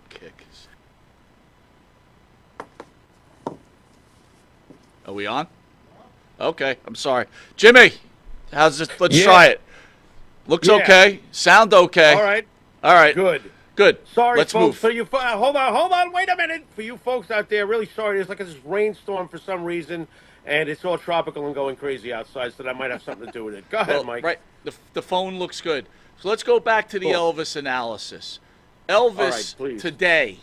kick. Are we on? Okay, I'm sorry. Jimmy, how's this? Let's try it. Looks okay. Sound okay. All right. All right. Good. Good. Sorry, Let's folks. move. For you, hold on. Wait a minute. For you folks out there, really sorry. There's like this rainstorm for some reason, and it's all tropical and going crazy outside, so that might have something to do with it. Go ahead, Well, Mike. right. The phone looks good. So let's go back to the Cool. Elvis analysis. All right, Elvis please. today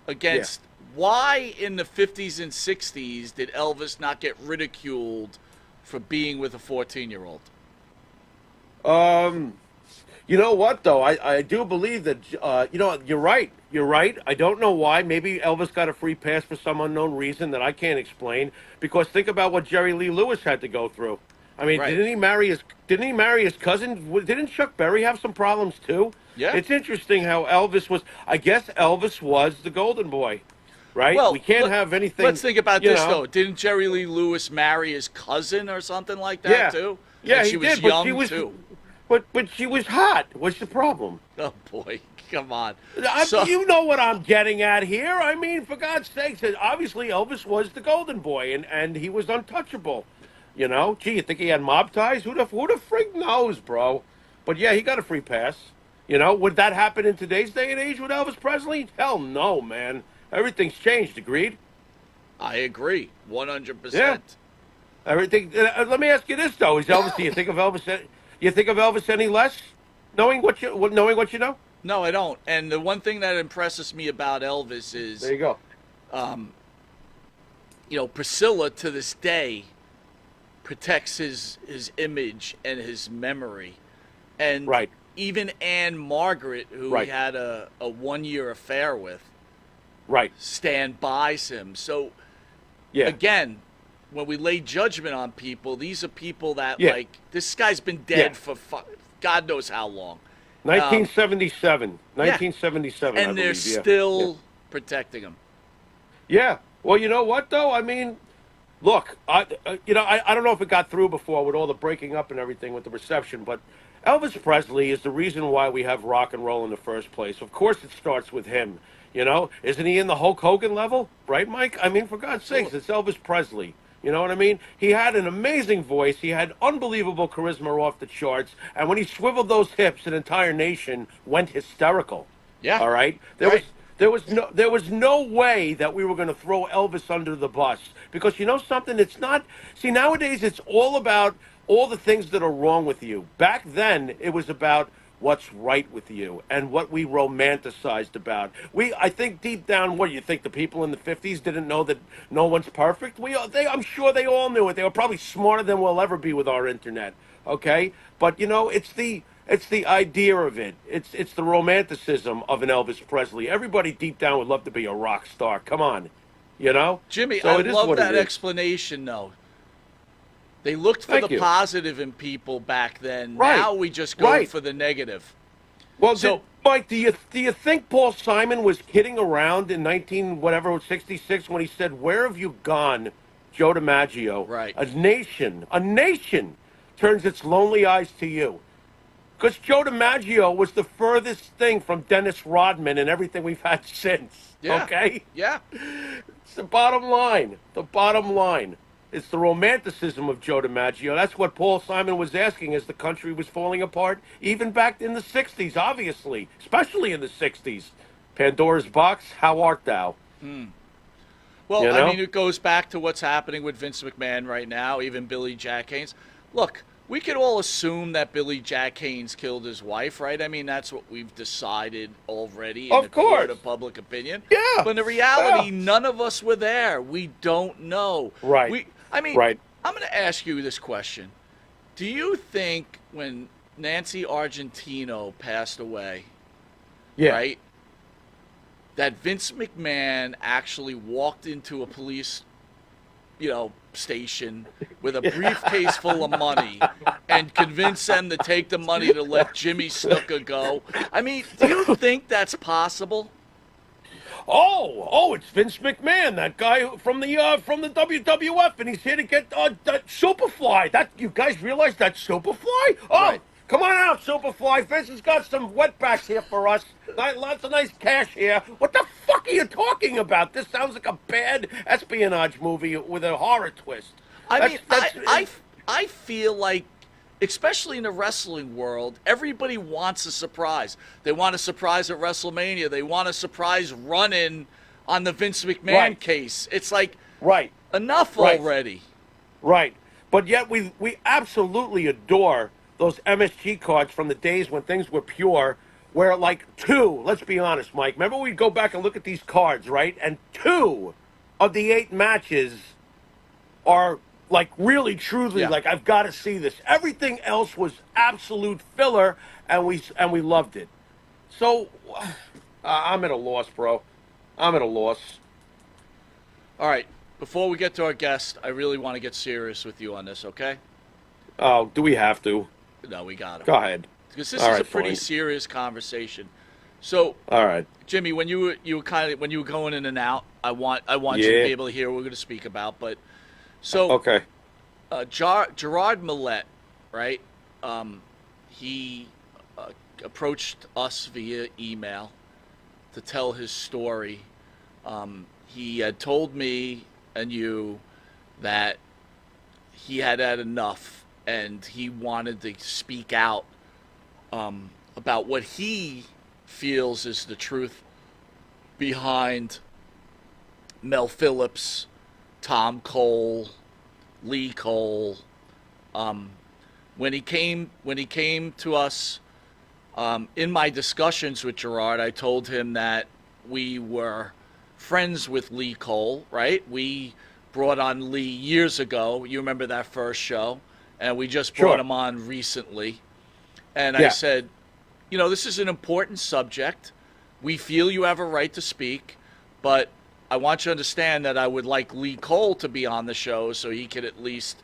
against why in the 50s and 60s did Elvis not get ridiculed for being with a 14-year-old? You know what, though? I do believe that, you're right. You're right. I don't know why. Maybe Elvis got a free pass for some unknown reason that I can't explain. Because think about what Jerry Lee Lewis had to go through. I mean, Right. didn't he marry his cousin? Didn't Chuck Berry have some problems, too? Yeah. It's interesting how Elvis was, I guess Elvis was the golden boy, right? Well, we can't have anything. Let's think about this, know. though. Didn't Jerry Lee Lewis marry his cousin or something like that, too? Yeah, and he she was did, young, but she was, too. But she was hot. What's the problem? Oh, boy. Come on. You know what I'm getting at here. I mean, for God's sakes, obviously Elvis was the golden boy, and he was untouchable. You know? Gee, you think he had mob ties? Who the frig knows, bro? But yeah, he got a free pass. You know, would that happen in today's day and age with Elvis Presley? Hell no, man. Everything's changed, agreed? I agree. 100%. Yeah. Everything. Let me ask you this, though. Do you think of Elvis? You think of Elvis any less, knowing what you know? No, I don't. And the one thing that impresses me about Elvis is, There you go. Priscilla to this day protects his image and his memory. And Right. even Anne Margaret, who Right. he had a 1-year affair with, Right. stand by him. So, Yeah. again, when we lay judgment on people, these are people that, Yeah. this guy's been dead Yeah. for God knows how long. 1977. 1977. I And they're believe, yeah. still protecting him. Yeah. Well, you know what, though? I mean, look, I don't know if it got through before with all the breaking up and everything with the reception, but Elvis Presley is the reason why we have rock and roll in the first place. Of course, it starts with him. You know, isn't he in the Hulk Hogan level, right, Mike? I mean, for God's sakes, it's Elvis Presley. You know what I mean? He had an amazing voice. He had unbelievable charisma off the charts. And when he swiveled those hips, an entire nation went hysterical. Yeah. All right. There was no way that we were going to throw Elvis under the bus, because you know something. It's not. See, nowadays it's all about all the things that are wrong with you. Back then, it was about what's right with you and what we romanticized about. I think deep down, what do you think? The people in the 50s didn't know that no one's perfect? I'm sure they all knew it. They were probably smarter than we'll ever be with our internet. Okay? But, you know, it's the idea of it. It's the romanticism of an Elvis Presley. Everybody deep down would love to be a rock star. Come on. You know? Jimmy, So I it is love what that it is. explanation, though. They looked for Thank the you. positive in people back then. Right. Now we just go Right. for the negative. Well, So- Mike, do you think Paul Simon was kidding around in 1966 when he said, "Where have you gone, Joe DiMaggio? Right. A nation turns its lonely eyes to you." Because Joe DiMaggio was the furthest thing from Dennis Rodman and everything we've had since. Yeah. Okay? Yeah. It's the bottom line. The bottom line. It's the romanticism of Joe DiMaggio. That's what Paul Simon was asking as the country was falling apart, even back in the 60s, obviously, especially in the 60s. Pandora's box, how art thou? Well, You know? I mean, it goes back to what's happening with Vince McMahon right now, even Billy Jack Haynes. Look, we could all assume that Billy Jack Haynes killed his wife, right? I mean, that's what we've decided already in Of the court course. of public opinion. Yeah. But in reality, Yeah. none of us were there. We don't know. Right. Right. I'm going to ask you this question. Do you think when Nancy Argentino passed away, Yeah. right, that Vince McMahon actually walked into a police, station with a briefcase full of money and convinced them to take the money to let Jimmy Snuka go? I mean, do you think that's possible? Oh, it's Vince McMahon, that guy from the WWF, and he's here to get that Superfly. That, you guys realize that Superfly? Oh, Right. Come on out, Superfly. Vince has got some wetbacks here for us. Lots of nice cash here. What the fuck are you talking about? This sounds like a bad espionage movie with a horror twist. I That's mean, that's I feel like, especially in the wrestling world, everybody wants a surprise. They want a surprise at WrestleMania. They want a surprise run-in on the Vince McMahon right, case. It's like, right, enough right, already. right. But yet we absolutely adore those MSG cards from the days when things were pure. Where like two, let's be honest, Mike. Remember we'd go back and look at these cards, right? And 2 of the 8 matches are like really truly Yeah. like I've got to see this. Everything else was absolute filler, and we loved it. So I'm at a loss, bro. I'm at a loss. All right. Before we get to our guest, I really want to get serious with you on this, okay? Oh, do we have to? No, we got Go to. ahead. Because this All is a right, pretty fine. serious conversation. So, All right. Jimmy, when you were kind of when you were going in and out, I want you to Yeah. be able to hear what we're going to speak about. But so Okay. Gerard Millette, right? He approached us via email to tell his story. He had told me and you that he had had enough and he wanted to speak out about what he feels is the truth behind Mel Phillips, Tom Cole, Lee Cole. When he came to us in my discussions with Gerard, I told him that we were friends with Lee Cole, right? We brought on Lee years ago. You remember that first show? And we just brought Sure. him on recently. And I Yeah. said, this is an important subject. We feel you have a right to speak, but I want you to understand that I would like Lee Cole to be on the show so he could at least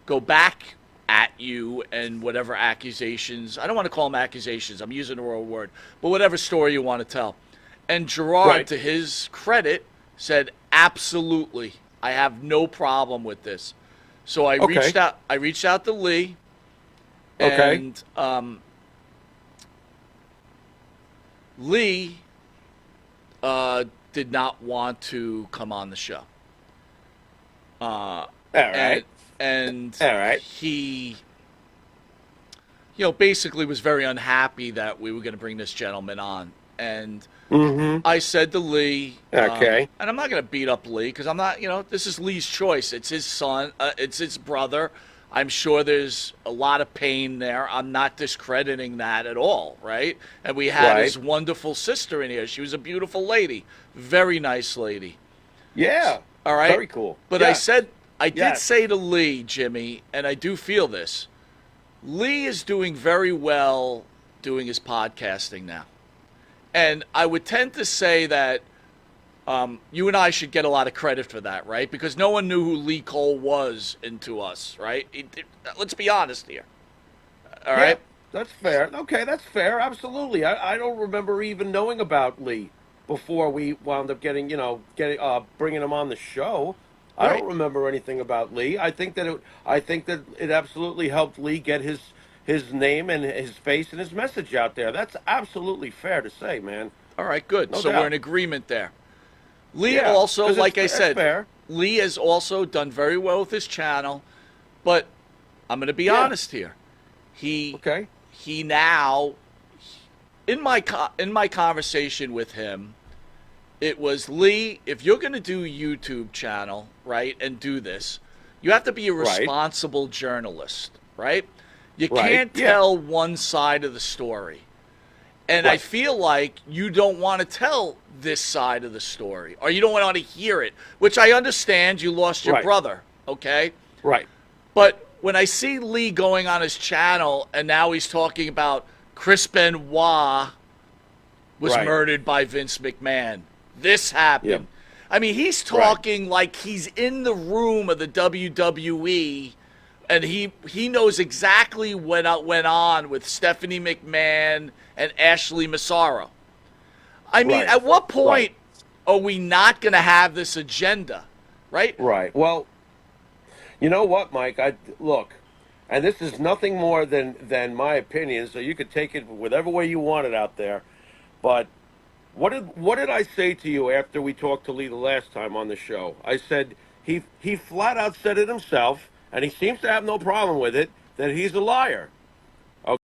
go back at you and whatever accusations. I don't want to call them accusations. I'm using the wrong word. But whatever story you want to tell. And Gerard, Right. to his credit, said, absolutely. I have no problem with this. So I Okay. reached out to Lee. Okay. And Lee did not want to come on the show. All right. And All right. he, basically was very unhappy that we were going to bring this gentleman on. And Mm-hmm. I said to Lee, Okay. and I'm not going to beat up Lee because I'm not, this is Lee's choice. It's his son. It's his brother. I'm sure there's a lot of pain there. I'm not discrediting that at all, right? And we had Right. his wonderful sister in here. She was a beautiful lady. Very nice lady. Yeah. All right? Very cool. But Yes. I did Yes. say to Lee, Jimmy, and I do feel this. Lee is doing very well doing his podcasting now. And I would tend to say that you and I should get a lot of credit for that, right? Because no one knew who Lee Cole was into us, right? Let's be honest here. All Yeah, right? that's fair. Okay, that's fair. Absolutely. I don't remember even knowing about Lee before we wound up bringing him on the show. I Right. don't remember anything about Lee. I think that it absolutely helped Lee get his name and his face and his message out there. That's absolutely fair to say, man. All right, good. No So doubt. we're in agreement there. Lee Yeah, also, 'cause it's like I fair- said, fair. Lee has also done very well with his channel, but I'm going to be Yeah. honest here. He Okay. he now in my conversation with him, it was, Lee, if you're going to do a YouTube channel, right, and do this, you have to be a Right. responsible journalist, right? You Right, can't yeah. tell one side of the story. And I Right. feel like you don't want to tell this side of the story, or you don't want to hear it, which I understand. You lost your Right. brother, okay? Right. But when I see Lee going on his channel and now he's talking about Chris Benoit was Right. murdered by Vince McMahon, this happened. Yep. I mean, he's talking like he's in the room of the WWE, and he knows exactly what went on with Stephanie McMahon and Ashley Massaro. I mean, Right. at what point Right. are we not going to have this agenda, right? Right. Well, you know what, Mike? Look. and this is nothing more than my opinion, so you could take it whatever way you want it out there. But what did I say to you after we talked to Lee the last time on the show? I said he flat out said it himself, and he seems to have no problem with it, that he's a liar.